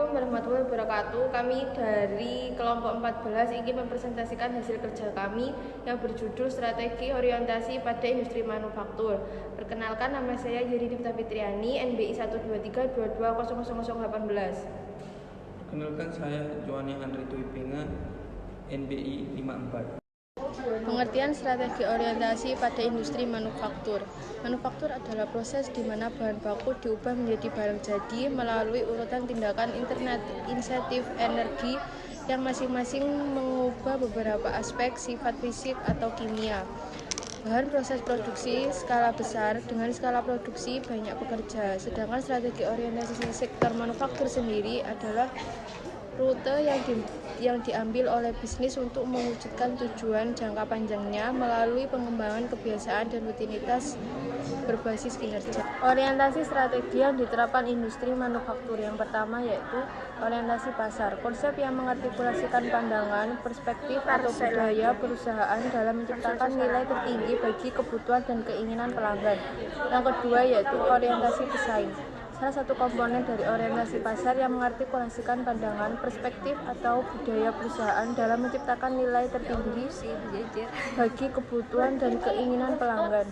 Assalamualaikum warahmatullahi wabarakatuh. Kami dari kelompok 14 ingin mempresentasikan hasil kerja kami yang berjudul Strategi Orientasi pada Industri Manufaktur. Perkenalkan, nama saya Yeri Dipta Fitriani, NBI 12322000018. Perkenalkan, saya Joani Andri Tuipinga, NBI 54. Pengertian strategi orientasi pada industri manufaktur. Manufaktur adalah proses di mana bahan baku diubah menjadi barang jadi melalui urutan tindakan insentif energi yang masing-masing mengubah beberapa aspek sifat fisik atau kimia. Bahan proses produksi skala besar dengan skala produksi banyak pekerja. Sedangkan strategi orientasi sektor manufaktur sendiri adalah rute yang diambil oleh bisnis untuk mewujudkan tujuan jangka panjangnya melalui pengembangan kebiasaan dan rutinitas berbasis kinerja. Orientasi strategi yang diterapkan industri manufaktur yang pertama yaitu orientasi pasar, konsep yang mengartikulasikan pandangan, perspektif atau budaya perusahaan dalam menciptakan nilai tertinggi bagi kebutuhan dan keinginan pelanggan. Yang kedua yaitu orientasi pesaing. Salah satu komponen dari orientasi pasar yang mengartikulasikan pandangan, perspektif atau budaya perusahaan dalam menciptakan nilai tertinggi bagi kebutuhan dan keinginan pelanggan.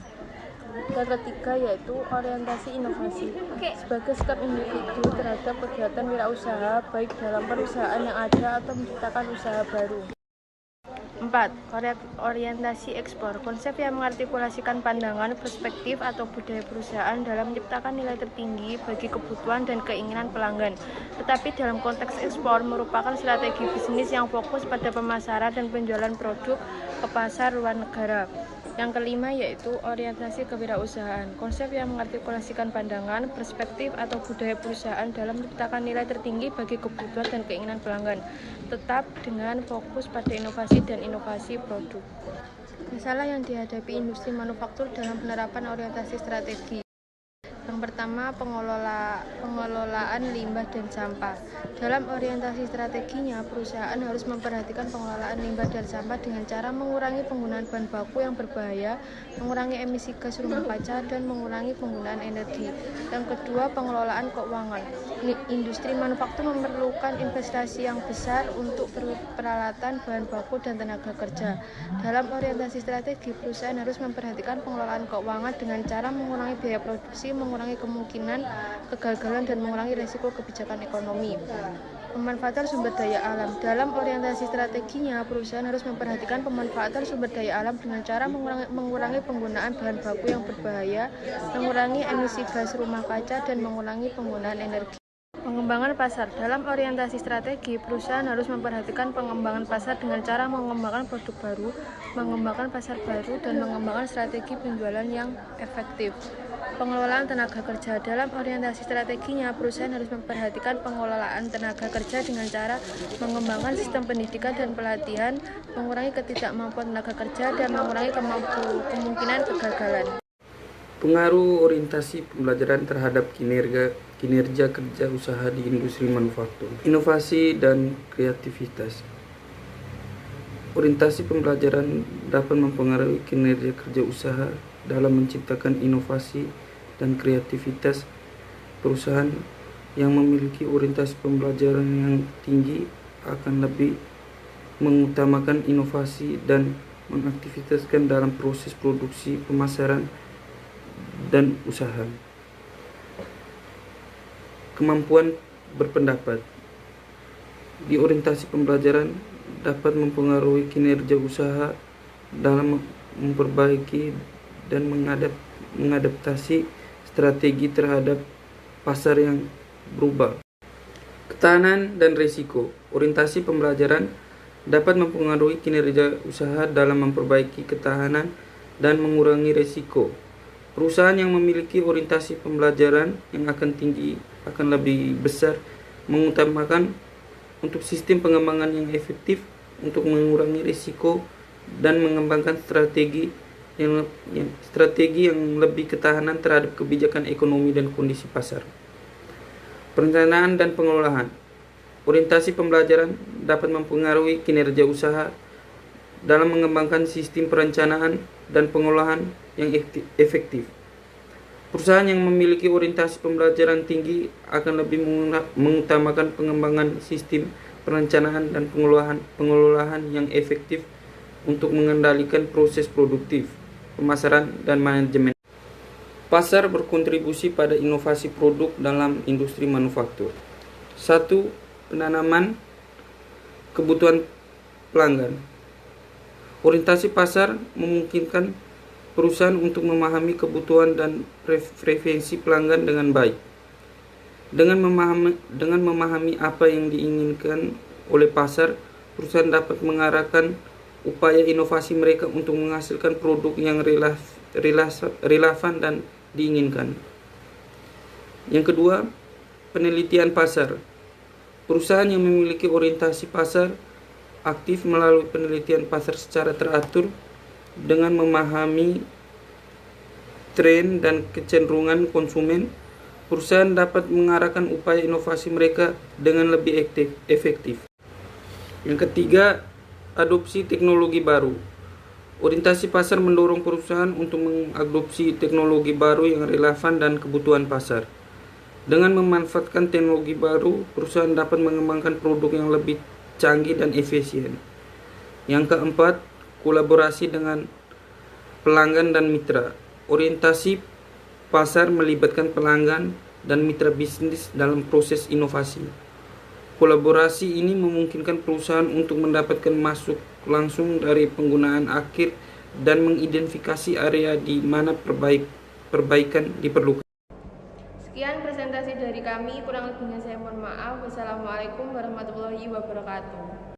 Yang ketiga yaitu orientasi inovasi sebagai sikap individu terhadap kegiatan wirausaha baik dalam perusahaan yang ada atau menciptakan usaha baru. 4. Orientasi ekspor, konsep yang mengartikulasikan pandangan, perspektif atau budaya perusahaan dalam menciptakan nilai tertinggi bagi kebutuhan dan keinginan pelanggan. Tetapi dalam konteks ekspor merupakan strategi bisnis yang fokus pada pemasaran dan penjualan produk ke pasar luar negara. Yang kelima yaitu orientasi kewirausahaan, konsep yang mengartikulasikan pandangan, perspektif atau budaya perusahaan dalam menciptakan nilai tertinggi bagi kebutuhan dan keinginan pelanggan, tetap dengan fokus pada inovasi dan inovasi produk. Masalah yang dihadapi industri manufaktur dalam penerapan orientasi strategi. Yang pertama, pengelolaan limbah dan sampah. Dalam orientasi strateginya, perusahaan harus memperhatikan pengelolaan limbah dan sampah dengan cara mengurangi penggunaan bahan baku yang berbahaya, mengurangi emisi gas rumah kaca, dan mengurangi penggunaan energi. Yang kedua, pengelolaan keuangan. Industri manufaktur memerlukan investasi yang besar untuk peralatan, bahan baku, dan tenaga kerja. Dalam orientasi strategi, perusahaan harus memperhatikan pengelolaan keuangan dengan cara mengurangi biaya produksi, mengurangi kemungkinan kegagalan dan mengurangi risiko kebijakan ekonomi. Pemanfaatan sumber daya alam. Dalam orientasi strateginya, perusahaan harus memperhatikan pemanfaatan sumber daya alam dengan cara mengurangi penggunaan bahan baku yang berbahaya, mengurangi emisi gas rumah kaca, dan mengurangi penggunaan energi. Pengembangan pasar. Dalam orientasi strategi, perusahaan harus memperhatikan pengembangan pasar dengan cara mengembangkan produk baru, mengembangkan pasar baru, dan mengembangkan strategi penjualan yang efektif. Pengelolaan tenaga kerja. Dalam orientasi strateginya, perusahaan harus memperhatikan pengelolaan tenaga kerja dengan cara mengembangkan sistem pendidikan dan pelatihan, mengurangi ketidakmampuan tenaga kerja, dan mengurangi kemungkinan kegagalan. Pengaruh orientasi pembelajaran terhadap kinerja kerja usaha di industri manufaktur. Inovasi dan kreativitas. Orientasi pembelajaran dapat mempengaruhi kinerja kerja usaha dalam menciptakan inovasi dan kreativitas. Perusahaan yang memiliki orientasi pembelajaran yang tinggi akan lebih mengutamakan inovasi dan mengaktifkan dalam proses produksi, pemasaran, dan usaha. Kemampuan berpendapat di orientasi pembelajaran dapat mempengaruhi kinerja usaha dalam memperbaiki dan mengadaptasi strategi terhadap pasar yang berubah. Ketahanan dan risiko. Orientasi pembelajaran dapat mempengaruhi kinerja usaha dalam memperbaiki ketahanan dan mengurangi risiko. Perusahaan yang memiliki orientasi pembelajaran yang akan lebih besar mengutamakan untuk sistem pengembangan yang efektif untuk mengurangi risiko dan mengembangkan strategi yang lebih ketahanan terhadap kebijakan ekonomi dan kondisi pasar. Perencanaan dan pengelolaan. Orientasi pembelajaran dapat mempengaruhi kinerja usaha dalam mengembangkan sistem perencanaan dan pengolahan yang efektif. Perusahaan yang memiliki orientasi pembelajaran tinggi akan lebih mengutamakan pengembangan sistem perencanaan dan pengelolaan yang efektif untuk mengendalikan proses produktif, pemasaran, dan manajemen. Pasar berkontribusi pada inovasi produk dalam industri manufaktur. 1. Penanaman kebutuhan pelanggan. Orientasi pasar memungkinkan perusahaan untuk memahami kebutuhan dan preferensi pelanggan dengan baik. Dengan memahami apa yang diinginkan oleh pasar, perusahaan dapat mengarahkan upaya inovasi mereka untuk menghasilkan produk yang relevan dan diinginkan. Yang kedua, penelitian pasar. Perusahaan yang memiliki orientasi pasar aktif melalui penelitian pasar secara teratur dengan memahami tren dan kecenderungan konsumen. Perusahaan dapat mengarahkan upaya inovasi mereka dengan lebih efektif. Yang ketiga, adopsi teknologi baru. Orientasi pasar mendorong perusahaan untuk mengadopsi teknologi baru yang relevan dan kebutuhan pasar. Dengan memanfaatkan teknologi baru, perusahaan dapat mengembangkan produk yang lebih canggih dan efisien. Yang keempat, kolaborasi dengan pelanggan dan mitra. Orientasi pasar melibatkan pelanggan dan mitra bisnis dalam proses inovasi. Kolaborasi ini memungkinkan perusahaan untuk mendapatkan masuk langsung dari penggunaan akhir dan mengidentifikasi area di mana perbaikan diperlukan. Sekian presentasi dari kami, kurang lebihnya saya mohon maaf. Wassalamualaikum warahmatullahi wabarakatuh.